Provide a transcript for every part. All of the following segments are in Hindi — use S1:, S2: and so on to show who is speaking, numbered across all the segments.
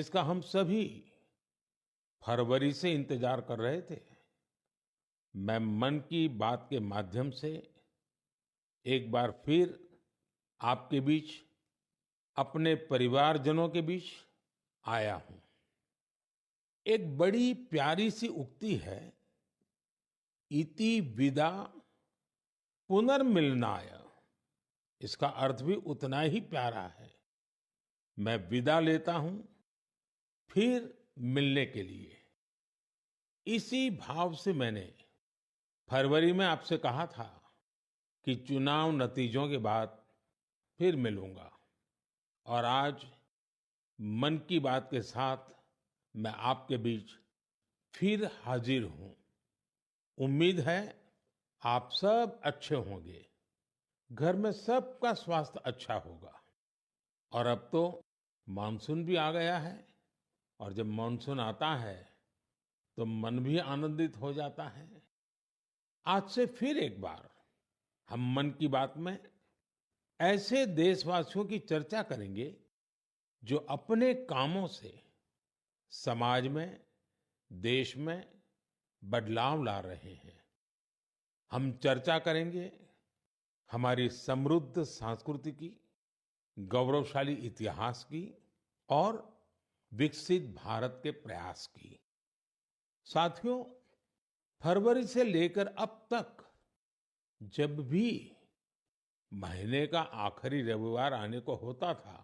S1: जिसका हम सभी फरवरी से इंतजार कर रहे थे, मैं मन की बात के माध्यम से एक बार फिर आपके बीच, अपने परिवारजनों के बीच आया हूं। एक बड़ी प्यारी सी उक्ति है, इति विदा पुनर्मिलनाय। इसका अर्थ भी उतना ही प्यारा है। मैं विदा लेता हूं फिर मिलने के लिए। इसी भाव से मैंने फरवरी में आपसे कहा था कि चुनाव नतीजों के बाद फिर मिलूंगा, और आज मन की बात के साथ मैं आपके बीच फिर हाजिर हूं। उम्मीद है आप सब अच्छे होंगे, घर में सबका स्वास्थ्य अच्छा होगा। और अब तो मानसून भी आ गया है, और जब मानसून आता है तो मन भी आनंदित हो जाता है। आज से फिर एक बार हम मन की बात में ऐसे देशवासियों की चर्चा करेंगे जो अपने कामों से समाज में, देश में बदलाव ला रहे हैं। हम चर्चा करेंगे हमारी समृद्ध संस्कृति की, गौरवशाली इतिहास की और विकसित भारत के प्रयास की। साथियों, फरवरी से लेकर अब तक जब भी महीने का आखिरी रविवार आने को होता था,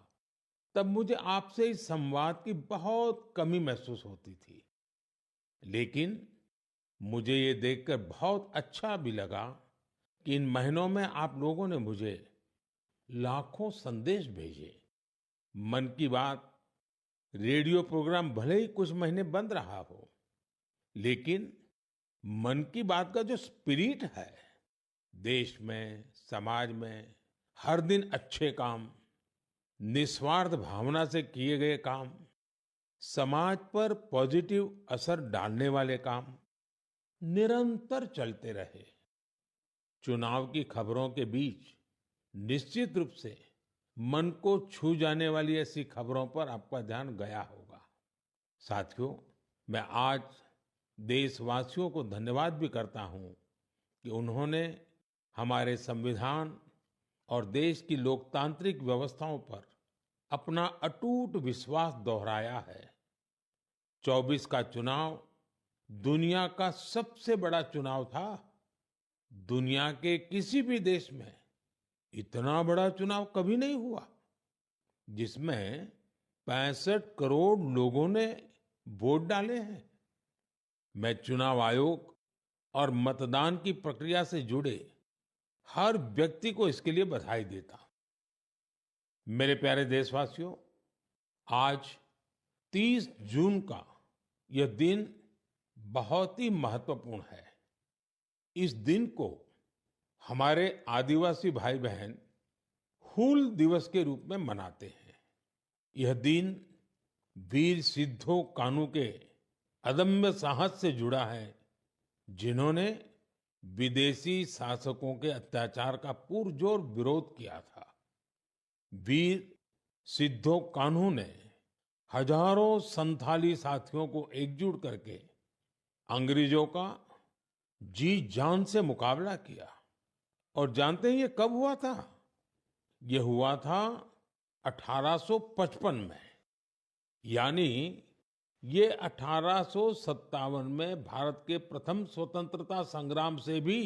S1: तब मुझे आपसे इस संवाद की बहुत कमी महसूस होती थी। लेकिन मुझे ये देखकर बहुत अच्छा भी लगा कि इन महीनों में आप लोगों ने मुझे लाखों संदेश भेजे। मन की बात रेडियो प्रोग्राम भले ही कुछ महीने बंद रहा हो, लेकिन मन की बात का जो स्पिरिट है, देश में, समाज में हर दिन अच्छे काम, निस्वार्थ भावना से किए गए काम, समाज पर पॉजिटिव असर डालने वाले काम निरंतर चलते रहे। चुनाव की खबरों के बीच निश्चित रूप से मन को छू जाने वाली ऐसी खबरों पर आपका ध्यान गया होगा। साथियों, मैं आज देशवासियों को धन्यवाद भी करता हूं कि उन्होंने हमारे संविधान और देश की लोकतांत्रिक व्यवस्थाओं पर अपना अटूट विश्वास दोहराया है। 24 का चुनाव दुनिया का सबसे बड़ा चुनाव था। दुनिया के किसी भी देश में इतना बड़ा चुनाव कभी नहीं हुआ, जिसमें 65 करोड़ लोगों ने वोट डाले हैं। मैं चुनाव आयोग और मतदान की प्रक्रिया से जुड़े हर व्यक्ति को इसके लिए बधाई देता हूं। मेरे प्यारे देशवासियों, आज 30 जून का यह दिन बहुत ही महत्वपूर्ण है। इस दिन को हमारे आदिवासी भाई बहन हूल दिवस के रूप में मनाते हैं। यह दिन वीर सिद्धो कान्हू के अदम्य साहस से जुड़ा है, जिन्होंने विदेशी शासकों के अत्याचार का पुरजोर विरोध किया था। वीर सिद्धो कान्हू ने हजारों संथाली साथियों को एकजुट करके अंग्रेजों का जी जान से मुकाबला किया। और जानते हैं ये कब हुआ था? ये हुआ था 1855 में। यानी ये 1857 में भारत के प्रथम स्वतंत्रता संग्राम से भी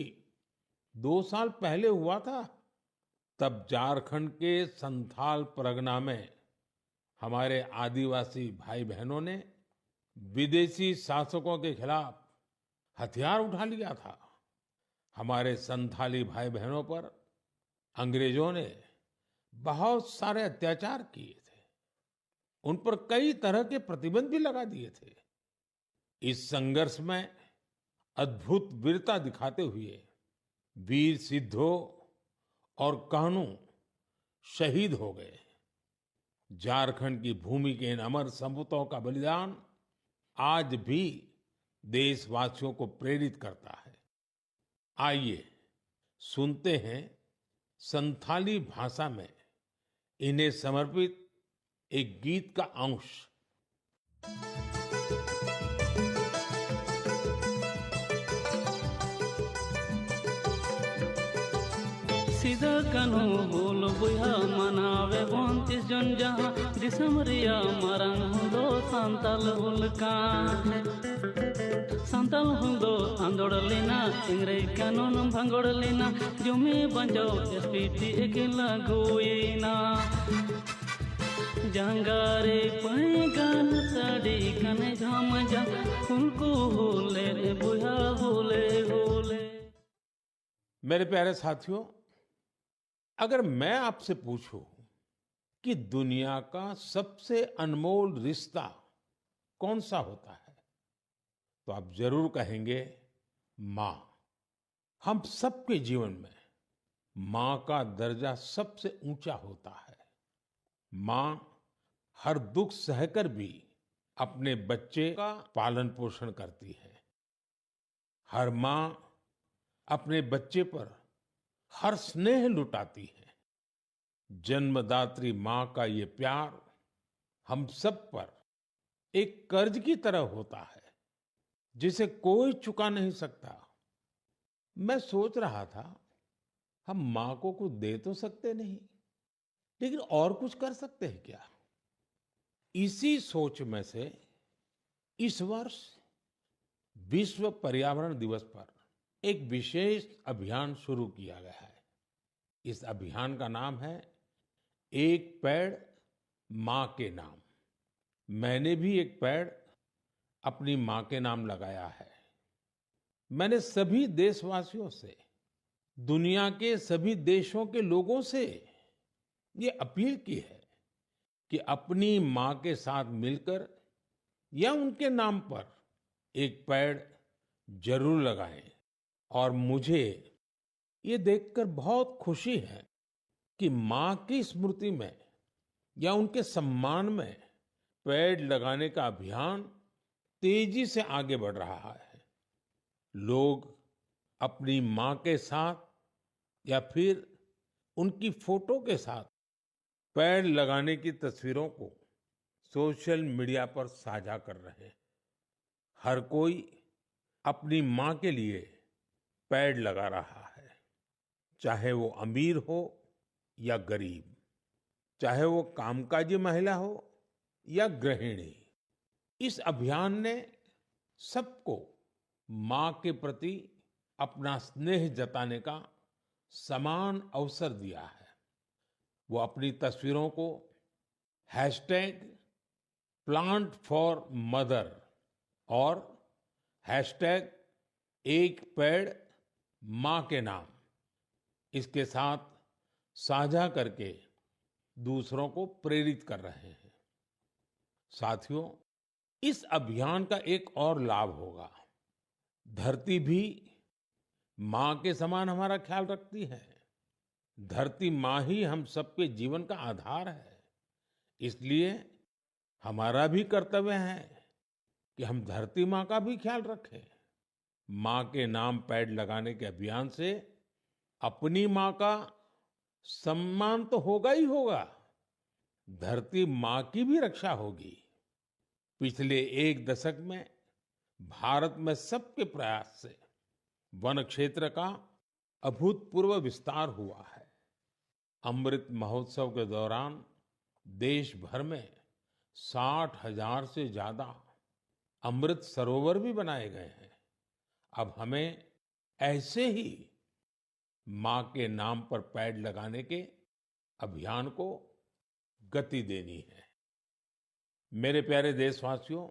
S1: 2 साल पहले हुआ था। तब झारखंड के संथाल परगना में हमारे आदिवासी भाई बहनों ने विदेशी शासकों के खिलाफ हथियार उठा लिया था। हमारे संथाली भाई बहनों पर अंग्रेजों ने बहुत सारे अत्याचार किए थे। उन पर कई तरह के प्रतिबंध भी लगा दिए थे। इस संघर्ष में अद्भुत वीरता दिखाते हुए वीर सिद्धो और कान्हू शहीद हो गए। झारखंड की भूमि के इन अमर सपूतों का बलिदान आज भी देशवासियों को प्रेरित करता है। आइए सुनते हैं संथाली भाषा में इन्हें समर्पित एक गीत का अंश।
S2: सीधा कानू बोल बुया मनावे 29 जन जहां दिसमरिया मरंग दो संताल हुलका संताल हुंदो आंदोड़ लेना इंग्रेज कानून भंगोड़ लेना जुमी बंजो एसपीटी एकेला गोईना जंगारे पैगान साड़ी कने झाम जा उनको होले बुया होले होले।
S1: मेरे प्यारे साथियों, अगर मैं आपसे पूछूं कि दुनिया का सबसे अनमोल रिश्ता कौन सा होता है, तो आप जरूर कहेंगे माँ। हम सबके जीवन में माँ का दर्जा सबसे ऊंचा होता है। माँ हर दुख सहकर भी अपने बच्चे का पालन पोषण करती है। हर माँ अपने बच्चे पर हर स्नेह लुटाती है। जन्मदात्री माँ का ये प्यार हम सब पर एक कर्ज की तरह होता है, जिसे कोई चुका नहीं सकता। मैं सोच रहा था, हम माँ को कुछ दे तो सकते नहीं, लेकिन और कुछ कर सकते हैं क्या? इसी सोच में से इस वर्ष विश्व पर्यावरण दिवस पर एक विशेष अभियान शुरू किया गया है। इस अभियान का नाम है एक पेड़ माँ के नाम। मैंने भी एक पेड़ अपनी माँ के नाम लगाया है। मैंने सभी देशवासियों से, दुनिया के सभी देशों के लोगों से ये अपील की है कि अपनी माँ के साथ मिलकर या उनके नाम पर एक पेड़ जरूर लगाएं। और मुझे ये देखकर बहुत खुशी है कि माँ की स्मृति में या उनके सम्मान में पेड़ लगाने का अभियान तेजी से आगे बढ़ रहा है। लोग अपनी माँ के साथ या फिर उनकी फोटो के साथ पेड़ लगाने की तस्वीरों को सोशल मीडिया पर साझा कर रहे हैं। हर कोई अपनी माँ के लिए पेड़ लगा रहा है, चाहे वो अमीर हो या गरीब, चाहे वो कामकाजी महिला हो या गृहिणी। इस अभियान ने सबको माँ के प्रति अपना स्नेह जताने का समान अवसर दिया है। वो अपनी तस्वीरों को हैशटैग प्लांट फॉर मदर और हैशटैग एक पेड़ माँ के नाम, इसके साथ साझा करके दूसरों को प्रेरित कर रहे हैं। साथियों, इस अभियान का एक और लाभ होगा। धरती भी माँ के समान हमारा ख्याल रखती है। धरती माँ ही हम सबके जीवन का आधार है। इसलिए हमारा भी कर्तव्य है कि हम धरती माँ का भी ख्याल रखें। माँ के नाम पेड़ लगाने के अभियान से अपनी माँ का सम्मान तो होगा ही होगा, धरती माँ की भी रक्षा होगी। पिछले एक दशक में भारत में सबके प्रयास से वन क्षेत्र का अभूतपूर्व विस्तार हुआ है। अमृत महोत्सव के दौरान देश भर में 60,000 से ज्यादा अमृत सरोवर भी बनाए गए हैं। अब हमें ऐसे ही माँ के नाम पर पेड़ लगाने के अभियान को गति देनी है। मेरे प्यारे देशवासियों,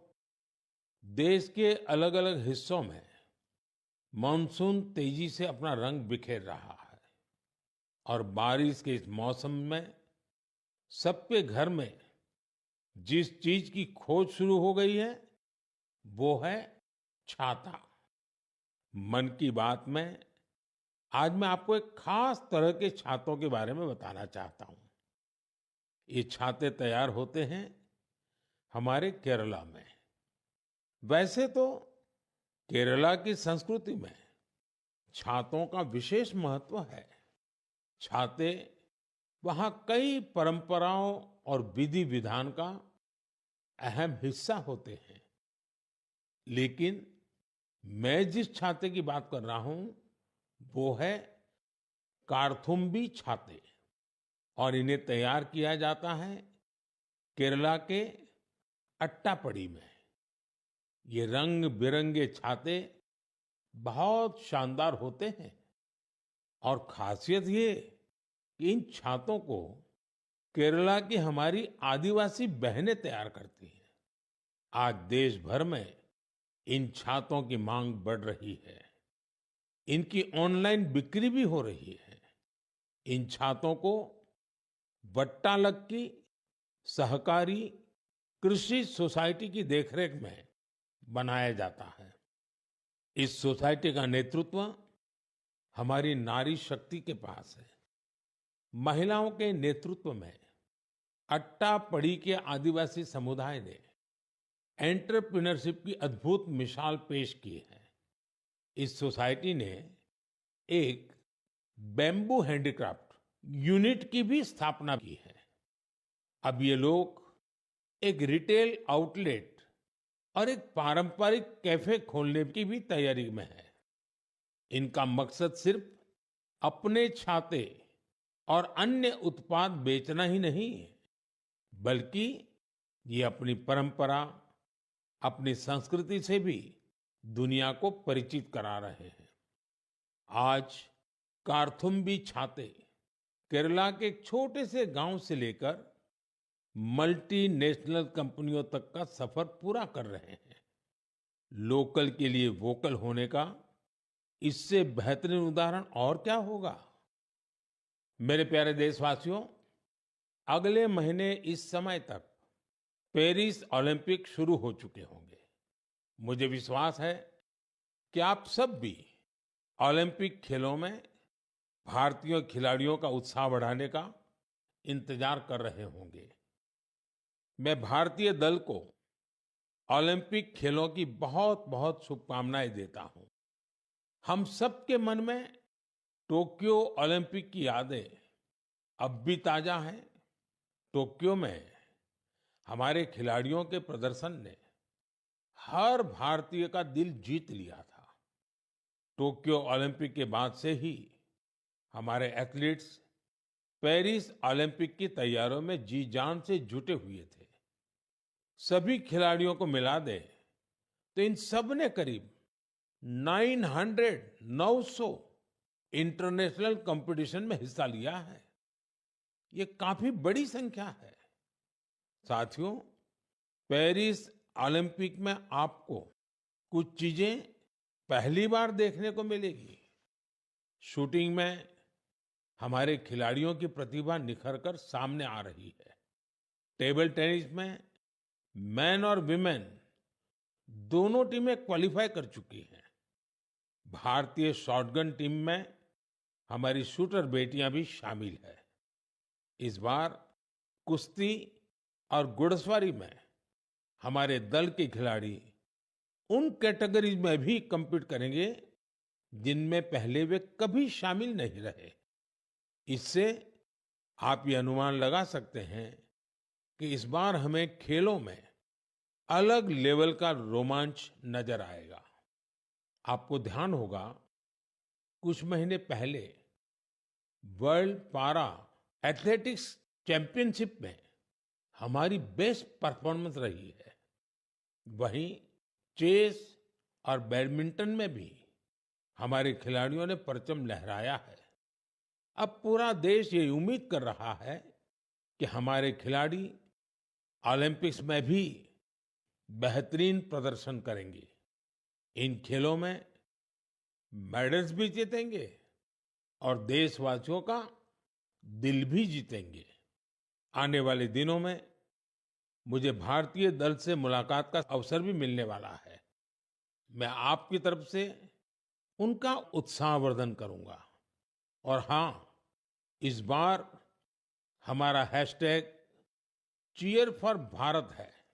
S1: देश के अलग अलग हिस्सों में मानसून तेजी से अपना रंग बिखेर रहा है और बारिश के इस मौसम में सबके घर में जिस चीज की खोज शुरू हो गई है वो है छाता। मन की बात में आज मैं आपको एक खास तरह के छातों के बारे में बताना चाहता हूं। ये छाते तैयार होते हैं हमारे केरला में। वैसे तो केरला की संस्कृति में छातों का विशेष महत्व है। छाते वहाँ कई परंपराओं और विधि विधान का अहम हिस्सा होते हैं। लेकिन मैं जिस छाते की बात कर रहा हूं वो है कार्थुम्बी छाते, और इन्हें तैयार किया जाता है केरला के अट्टापडी में। ये रंग बिरंगे छाते बहुत शानदार होते हैं, और खासियत ये कि इन छातों को केरला की हमारी आदिवासी बहनें तैयार करती हैं। आज देश भर में इन छातों की मांग बढ़ रही है। इनकी ऑनलाइन बिक्री भी हो रही है। इन छातों को वट्टालक्की सहकारी कृषि सोसाइटी की देखरेख में बनाया जाता है। इस सोसाइटी का नेतृत्व हमारी नारी शक्ति के पास है। महिलाओं के नेतृत्व में अट्टापडी के आदिवासी समुदाय ने एंटरप्रेन्योरशिप की अद्भुत मिसाल पेश की है। इस सोसाइटी ने एक बैम्बू हैंडीक्राफ्ट यूनिट की भी स्थापना की है। अब ये लोग एक रिटेल आउटलेट और एक पारंपरिक कैफे खोलने की भी तैयारी में है। इनका मकसद सिर्फ अपने छाते और अन्य उत्पाद बेचना ही नहीं है, बल्कि ये अपनी परंपरा, अपनी संस्कृति से भी दुनिया को परिचित करा रहे हैं। आज कार्थुम्बी छाते केरला के एक छोटे से गांव से लेकर मल्टीनेशनल कंपनियों तक का सफर पूरा कर रहे हैं। लोकल के लिए वोकल होने का इससे बेहतरीन उदाहरण और क्या होगा। मेरे प्यारे देशवासियों, अगले महीने इस समय तक पेरिस ओलंपिक शुरू हो चुके होंगे। मुझे विश्वास है कि आप सब भी ओलंपिक खेलों में भारतीय खिलाड़ियों का उत्साह बढ़ाने का इंतजार कर रहे होंगे। मैं भारतीय दल को ओलंपिक खेलों की बहुत बहुत शुभकामनाएं देता हूं। हम सबके मन में टोक्यो ओलंपिक की यादें अब भी ताजा हैं। टोक्यो में हमारे खिलाड़ियों के प्रदर्शन ने हर भारतीय का दिल जीत लिया था। टोक्यो ओलंपिक के बाद से ही हमारे एथलीट्स पेरिस ओलंपिक की तैयारियों में जी जान से जुटे हुए थे। सभी खिलाड़ियों को मिला दे तो इन सब ने करीब 900 इंटरनेशनल कंपटीशन में हिस्सा लिया है। ये काफी बड़ी संख्या है। साथियों, पेरिस ओलंपिक में आपको कुछ चीजें पहली बार देखने को मिलेगी। शूटिंग में हमारे खिलाड़ियों की प्रतिभा निखर कर सामने आ रही है। टेबल टेनिस में मेन और विमेन दोनों टीमें क्वालिफाई कर चुकी हैं। भारतीय शॉटगन टीम में हमारी शूटर बेटियां भी शामिल है। इस बार कुश्ती और घुड़सवारी में हमारे दल के खिलाड़ी उन कैटेगरीज में भी compete करेंगे जिनमें पहले वे कभी शामिल नहीं रहे। इससे आप ये अनुमान लगा सकते हैं कि इस बार हमें खेलों में अलग लेवल का रोमांच नजर आएगा। आपको ध्यान होगा, कुछ महीने पहले वर्ल्ड पारा एथलेटिक्स चैंपियनशिप में हमारी बेस्ट परफॉर्मेंस रही है। वहीं चेस और बैडमिंटन में भी हमारे खिलाड़ियों ने परचम लहराया है। अब पूरा देश ये उम्मीद कर रहा है कि हमारे खिलाड़ी ओलंपिक्स में भी बेहतरीन प्रदर्शन करेंगे। इन खेलों में मेडल्स भी जीतेंगे और देशवासियों का दिल भी जीतेंगे। आने वाले दिनों में मुझे भारतीय दल से मुलाकात का अवसर भी मिलने वाला है। मैं आपकी तरफ से उनका उत्साहवर्धन करूंगा। और हाँ, इस बार हमारा हैशटैग चीयर फॉर भारत है।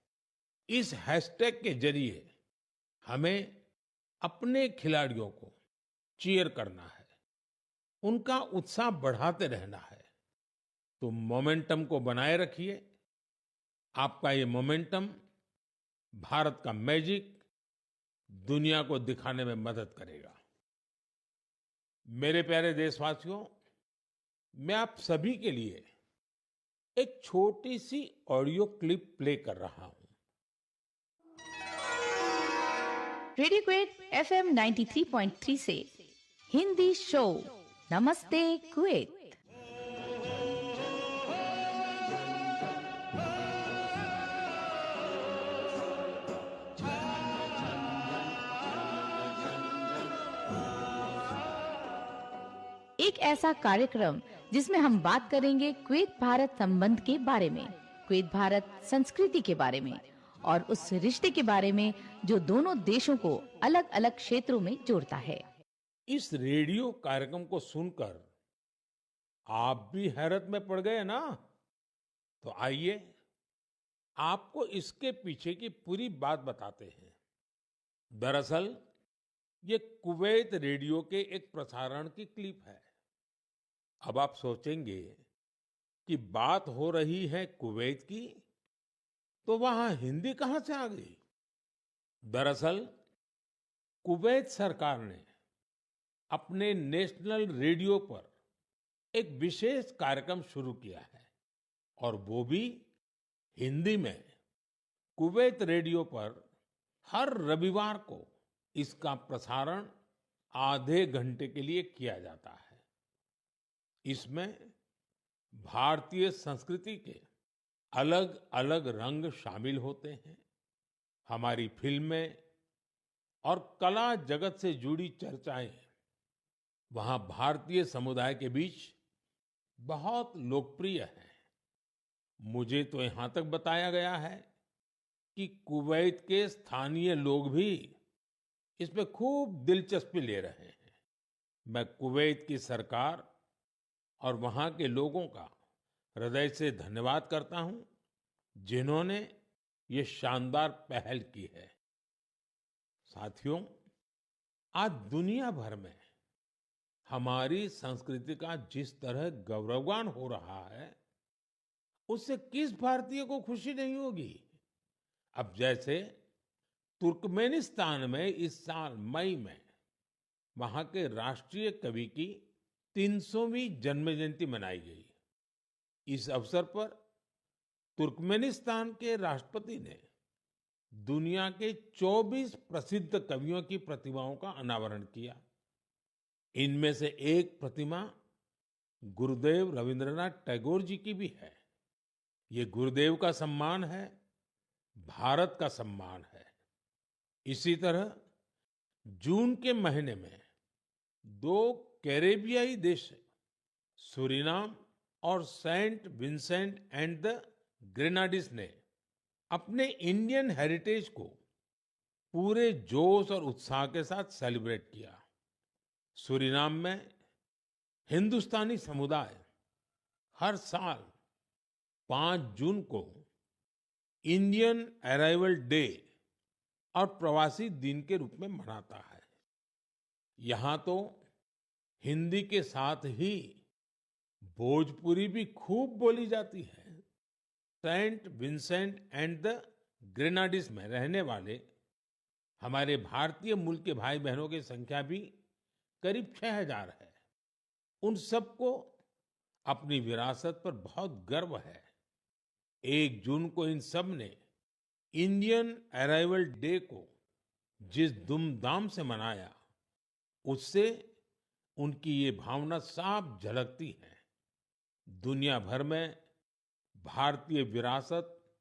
S1: इस हैशटैग के जरिए हमें अपने खिलाड़ियों को चीयर करना है, उनका उत्साह बढ़ाते रहना है। तो मोमेंटम को बनाए रखिए। आपका ये मोमेंटम भारत का मैजिक दुनिया को दिखाने में मदद करेगा। मेरे प्यारे देशवासियों, मैं आप सभी के लिए एक छोटी सी ऑडियो क्लिप प्ले कर रहा हूं।
S3: रेडियो क्वेट FM 93.3 से हिंदी शो नमस्ते कुवैत। एक ऐसा कार्यक्रम जिसमें हम बात करेंगे कुवैत भारत संबंध के बारे में, कुवैत भारत संस्कृति के बारे में और उस रिश्ते के बारे में जो दोनों देशों को अलग-अलग क्षेत्रों में जोड़ता है।
S1: इस रेडियो कार्यक्रम को सुनकर आप भी हैरत में पड़ गए ना? तो आइए आपको इसके पीछे की पूरी बात बताते हैं। दरअसल ये कुवैत रेडियो के एक प्रसारण की क्लिप है। अब आप सोचेंगे कि बात हो रही है कुवैत की, तो वहां हिंदी कहां से आ गई? दरअसल कुवैत सरकार ने अपने नेशनल रेडियो पर एक विशेष कार्यक्रम शुरू किया है और वो भी हिंदी में। कुवैत रेडियो पर हर रविवार को इसका प्रसारण आधे घंटे के लिए किया जाता है। इसमें भारतीय संस्कृति के अलग अलग रंग शामिल होते हैं। हमारी फिल्में और कला जगत से जुड़ी चर्चाएं वहां भारतीय समुदाय के बीच बहुत लोकप्रिय हैं। मुझे तो यहां तक बताया गया है कि कुवैत के स्थानीय लोग भी इसमें खूब दिलचस्पी ले रहे हैं। मैं कुवैत की सरकार और वहां के लोगों का हृदय से धन्यवाद करता हूं, जिन्होंने ये शानदार पहल की है। साथियों, आज दुनिया भर में हमारी संस्कृति का जिस तरह गौरवगान हो रहा है, उससे किस भारतीय को खुशी नहीं होगी? अब जैसे तुर्कमेनिस्तान में इस साल मई में वहां के राष्ट्रीय कवि की 300वीं जन्म जयंती मनाई गई। इस अवसर पर तुर्कमेनिस्तान के राष्ट्रपति ने दुनिया के 24 प्रसिद्ध कवियों की प्रतिमाओं का अनावरण किया। इनमें से एक प्रतिमा गुरुदेव रविंद्रनाथ टैगोर जी की भी है। ये गुरुदेव का सम्मान है, भारत का सम्मान है। इसी तरह जून के महीने में दो कैरेबियाई देश सूरीनाम और सेंट विंसेंट एंड द ग्रेनाडीज ने अपने इंडियन हेरिटेज को पूरे जोश और उत्साह के साथ सेलिब्रेट किया। सूरीनाम में हिंदुस्तानी समुदाय हर साल 5 जून को इंडियन अराइवल डे और प्रवासी दिन के रूप में मनाता है। यहाँ तो हिंदी के साथ ही भोजपुरी भी खूब बोली जाती है। सेंट विंसेंट एंड द ग्रेनाडीज में रहने वाले हमारे भारतीय मूल के भाई बहनों की संख्या भी करीब 6000 है। उन सबको अपनी विरासत पर बहुत गर्व है। 1 जून को इन सब ने इंडियन अराइवल डे को जिस धूमधाम से मनाया, उससे उनकी ये भावना साफ झलकती है। दुनिया भर में भारतीय विरासत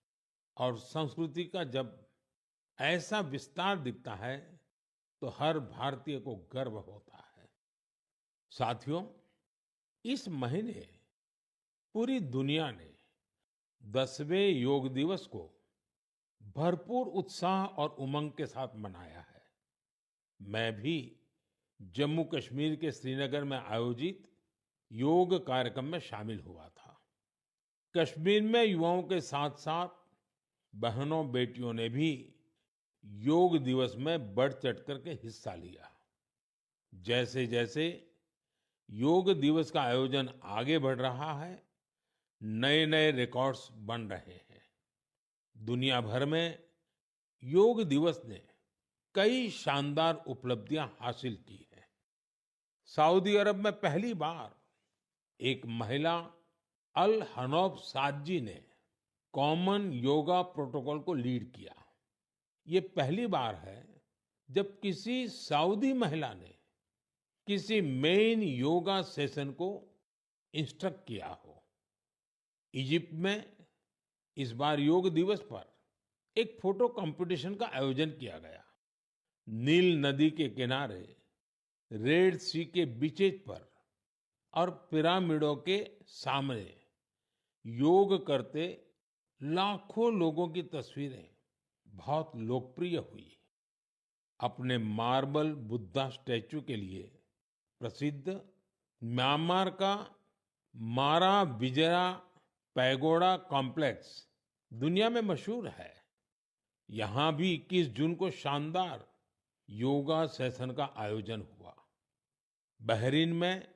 S1: और संस्कृति का जब ऐसा विस्तार दिखता है, तो हर भारतीय को गर्व होता है। साथियों, इस महीने पूरी दुनिया ने 10वें योग दिवस को भरपूर उत्साह और उमंग के साथ मनाया है। मैं भी जम्मू कश्मीर के श्रीनगर में आयोजित योग कार्यक्रम में शामिल हुआ था। कश्मीर में युवाओं के साथ साथ बहनों बेटियों ने भी योग दिवस में बढ़ चढ़ करके हिस्सा लिया। जैसे जैसे योग दिवस का आयोजन आगे बढ़ रहा है, नए नए रिकॉर्ड्स बन रहे हैं। दुनिया भर में योग दिवस ने कई शानदार उपलब्धियां हासिल की हैं। सऊदी अरब में पहली बार एक महिला अल हनौफ साद जी ने कॉमन योगा प्रोटोकॉल को लीड किया। ये पहली बार है जब किसी सऊदी महिला ने किसी मेन योगा सेशन को इंस्ट्रक्ट किया हो। इजिप्ट में इस बार योग दिवस पर एक फोटो कंपटीशन का आयोजन किया गया। नील नदी के किनारे, रेड सी के बीचेस पर और पिरामिडों के सामने योग करते लाखों लोगों की तस्वीरें बहुत लोकप्रिय हुई। अपने मार्बल बुद्धा स्टैचू के लिए प्रसिद्ध म्यांमार का मारा विजया पैगोडा कॉम्प्लेक्स दुनिया में मशहूर है। यहाँ भी 21 जून को शानदार योगा सेशन का आयोजन हुआ। बहरीन में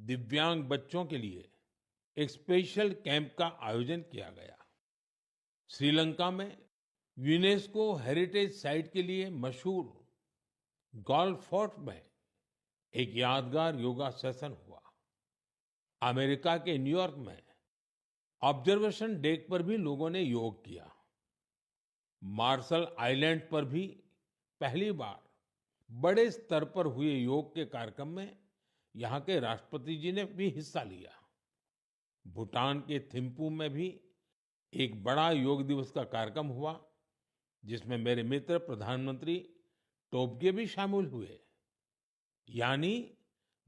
S1: दिव्यांग बच्चों के लिए एक स्पेशल कैंप का आयोजन किया गया। श्रीलंका में यूनेस्को हेरिटेज साइट के लिए मशहूर गोल्फ फोर्ट में एक यादगार योगा सेशन हुआ। अमेरिका के न्यूयॉर्क में ऑब्जर्वेशन डेक पर भी लोगों ने योग किया। मार्शल आइलैंड पर भी पहली बार बड़े स्तर पर हुए योग के कार्यक्रम में यहाँ के राष्ट्रपति जी ने भी हिस्सा लिया। भूटान के थिम्पू में भी एक बड़ा योग दिवस का कार्यक्रम हुआ, जिसमें मेरे मित्र प्रधानमंत्री टोबगे भी शामिल हुए। यानी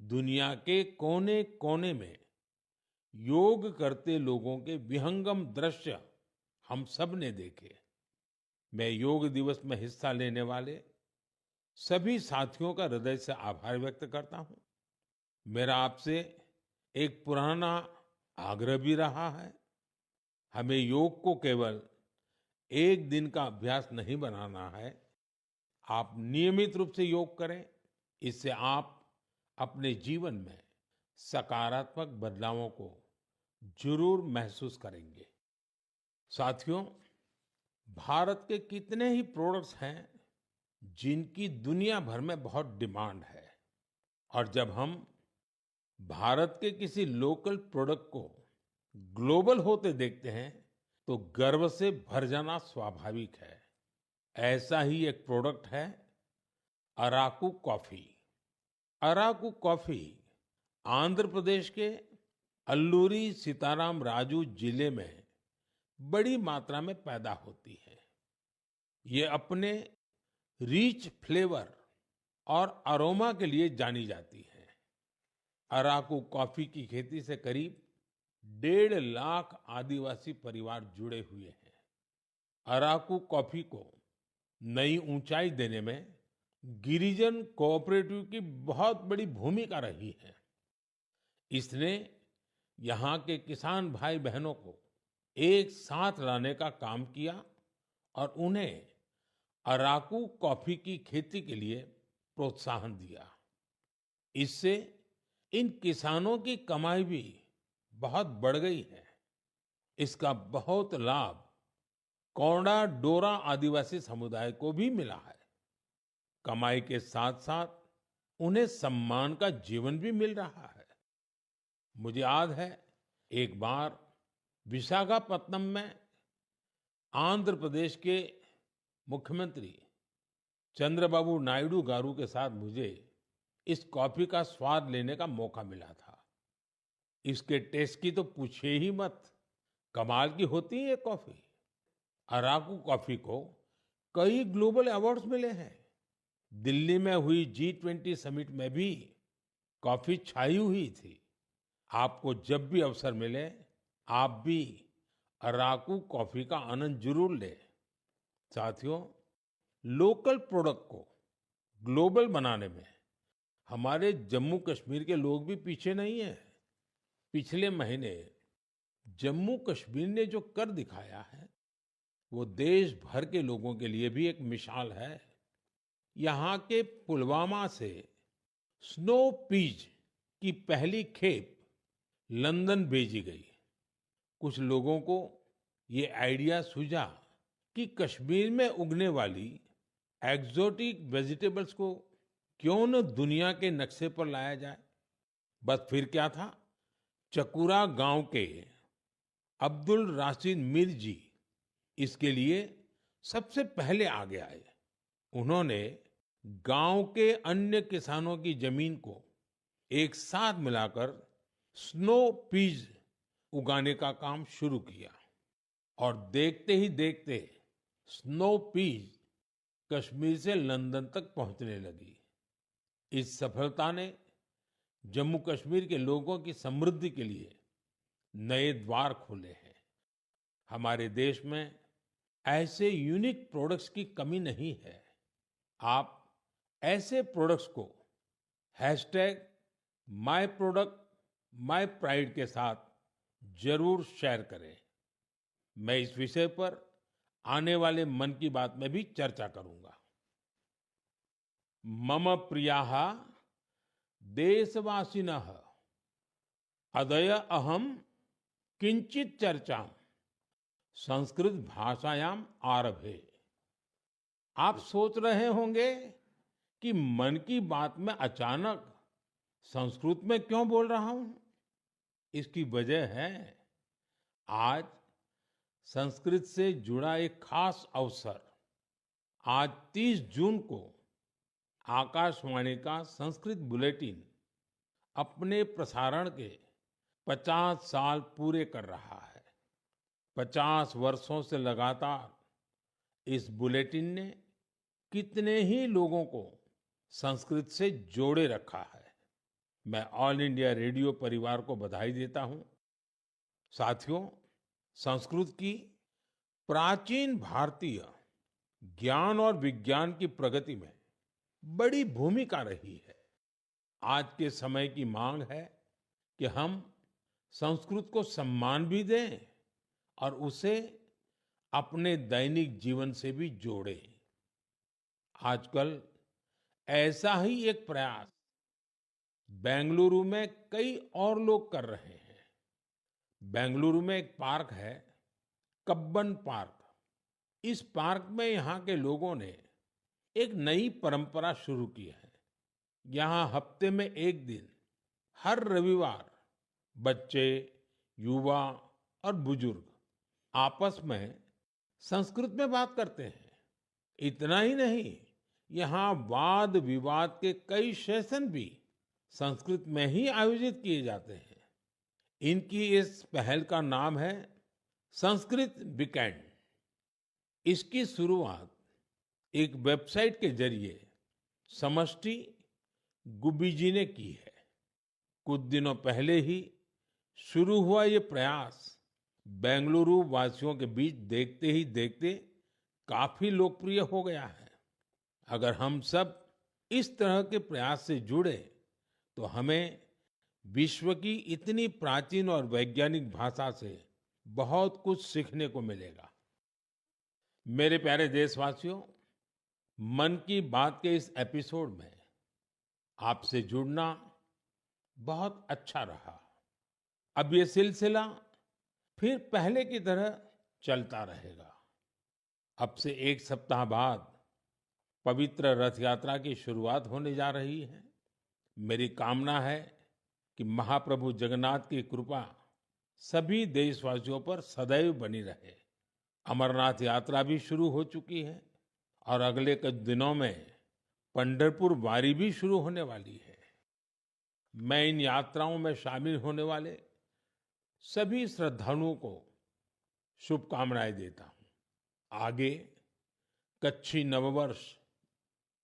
S1: दुनिया के कोने-कोने में योग करते लोगों के विहंगम दृश्य हम सब ने देखे। मैं योग दिवस में हिस्सा लेने वाले सभी साथियों का हृदय से आभार व्यक्त करता हूं। मेरा आपसे एक पुराना आग्रह भी रहा है। हमें योग को केवल एक दिन का अभ्यास नहीं बनाना है। आप नियमित रूप से योग करें। इससे आप अपने जीवन में सकारात्मक बदलावों को जरूर महसूस करेंगे। साथियों, भारत के कितने ही प्रोडक्ट्स हैं जिनकी दुनिया भर में बहुत डिमांड है, और जब हम भारत के किसी लोकल प्रोडक्ट को ग्लोबल होते देखते हैं तो गर्व से भर जाना स्वाभाविक है। ऐसा ही एक प्रोडक्ट है अराकू कॉफी। अराकू कॉफी आंध्र प्रदेश के अल्लूरी सीताराम राजू जिले में बड़ी मात्रा में पैदा होती है। ये अपने रिच फ्लेवर और अरोमा के लिए जानी जाती है। अराकू कॉफी की खेती से करीब 1.5 लाख आदिवासी परिवार जुड़े हुए हैं। अराकू कॉफी को नई ऊंचाई देने में गिरिजन कोऑपरेटिव की बहुत बड़ी भूमिका रही है। इसने यहाँ के किसान भाई बहनों को एक साथ लाने का काम किया और उन्हें अराकू कॉफी की खेती के लिए प्रोत्साहन दिया। इससे इन किसानों की कमाई भी बहुत बढ़ गई है। इसका बहुत लाभ कोंडा डोरा आदिवासी समुदाय को भी मिला है। कमाई के साथ साथ उन्हें सम्मान का जीवन भी मिल रहा है। मुझे याद है, एक बार विशाखापत्तनम में आंध्र प्रदेश के मुख्यमंत्री चंद्रबाबू नायडू गारू के साथ मुझे इस कॉफी का स्वाद लेने का मौका मिला था। इसके टेस्ट की तो पूछिए ही मत, कमाल की होती है ये कॉफी। अराकू कॉफी को कई ग्लोबल अवार्ड्स मिले हैं। दिल्ली में हुई G20 समिट में भी कॉफी छाई हुई थी। आपको जब भी अवसर मिले, आप भी अराकू कॉफी का आनंद जरूर लें। साथियों, लोकल प्रोडक्ट को ग्लोबल बनाने में हमारे जम्मू कश्मीर के लोग भी पीछे नहीं हैं। पिछले महीने जम्मू कश्मीर ने जो कर दिखाया है, वो देश भर के लोगों के लिए भी एक मिसाल है। यहाँ के पुलवामा से स्नो पीज की पहली खेप लंदन भेजी गई। कुछ लोगों को ये आइडिया सूझा कि कश्मीर में उगने वाली एक्सोटिक वेजिटेबल्स को क्यों न दुनिया के नक्शे पर लाया जाए। बस फिर क्या था, चकुरा गांव के अब्दुल राशिद मीर जी इसके लिए सबसे पहले आगे आए। उन्होंने गांव के अन्य किसानों की जमीन को एक साथ मिलाकर स्नो पीज उगाने का काम शुरू किया और देखते ही देखते स्नो पीज कश्मीर से लंदन तक पहुंचने लगी। इस सफलता ने जम्मू कश्मीर के लोगों की समृद्धि के लिए नए द्वार खोले हैं। हमारे देश में ऐसे यूनिक प्रोडक्ट्स की कमी नहीं है। आप ऐसे प्रोडक्ट्स को #myproductmypride के साथ जरूर शेयर करें। मैं इस विषय पर आने वाले मन की बात में भी चर्चा करूंगा। मम प्रियाः देशवासिनः अद्य अहम किंचित चर्चा संस्कृत भाषायाम आरभे। आप सोच रहे होंगे कि मन की बात में अचानक संस्कृत में क्यों बोल रहा हूं। इसकी वजह है, आज संस्कृत से जुड़ा एक खास अवसर। आज 30 जून को आकाशवाणी का संस्कृत बुलेटिन अपने प्रसारण के 50 साल पूरे कर रहा है। 50 वर्षों से लगातार इस बुलेटिन ने कितने ही लोगों को संस्कृत से जोड़े रखा है। मैं ऑल इंडिया रेडियो परिवार को बधाई देता हूं। साथियों, संस्कृत की प्राचीन भारतीय ज्ञान और विज्ञान की प्रगति में बड़ी भूमिका रही है। आज के समय की मांग है कि हम संस्कृत को सम्मान भी दें और उसे अपने दैनिक जीवन से भी जोड़ें। आजकल ऐसा ही एक प्रयास बेंगलुरु में कई और लोग कर रहे हैं। बेंगलुरु में एक पार्क है, कब्बन पार्क। इस पार्क में यहाँ के लोगों ने एक नई परंपरा शुरू की है। यहाँ हफ्ते में एक दिन, हर रविवार, बच्चे, युवा और बुजुर्ग आपस में संस्कृत में बात करते हैं। इतना ही नहीं, यहाँ वाद विवाद के कई सेशन भी संस्कृत में ही आयोजित किए जाते हैं। इनकी इस पहल का नाम है संस्कृत वीकेंड। इसकी शुरुआत एक वेबसाइट के जरिए समष्टि गुब्बी जी ने की है। कुछ दिनों पहले ही शुरू हुआ ये प्रयास बेंगलुरु वासियों के बीच देखते ही देखते काफी लोकप्रिय हो गया है। अगर हम सब इस तरह के प्रयास से जुड़े तो हमें विश्व की इतनी प्राचीन और वैज्ञानिक भाषा से बहुत कुछ सीखने को मिलेगा। मेरे प्यारे देशवासियों, मन की बात के इस एपिसोड में आपसे जुड़ना बहुत अच्छा रहा। अब ये सिलसिला फिर पहले की तरह चलता रहेगा। अब से एक सप्ताह बाद पवित्र रथ यात्रा की शुरुआत होने जा रही है। मेरी कामना है कि महाप्रभु जगन्नाथ की कृपा सभी देशवासियों पर सदैव बनी रहे। अमरनाथ यात्रा भी शुरू हो चुकी है और अगले कुछ दिनों में पंढरपुर वारी भी शुरू होने वाली है। मैं इन यात्राओं में शामिल होने वाले सभी श्रद्धालुओं को शुभकामनाएं देता हूं। आगे कच्छी नववर्ष,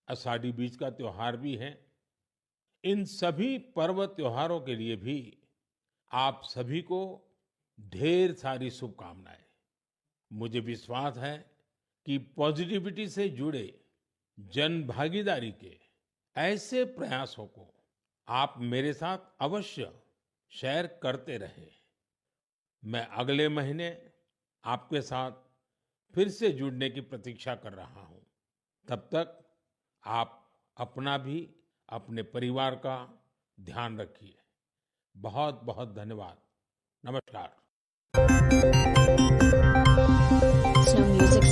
S1: आषाढ़ी बीज का त्योहार भी है। इन सभी पर्व त्योहारों के लिए भी आप सभी को ढेर सारी शुभकामनाएं। मुझे विश्वास है कि पॉजिटिविटी से जुड़े जन भागीदारी के ऐसे प्रयासों को आप मेरे साथ अवश्य शेयर करते रहें। मैं अगले महीने आपके साथ फिर से जुड़ने की प्रतीक्षा कर रहा हूं। तब तक आप अपना भी, अपने परिवार का ध्यान रखिए। बहुत बहुत धन्यवाद। नमस्कार।
S4: Some music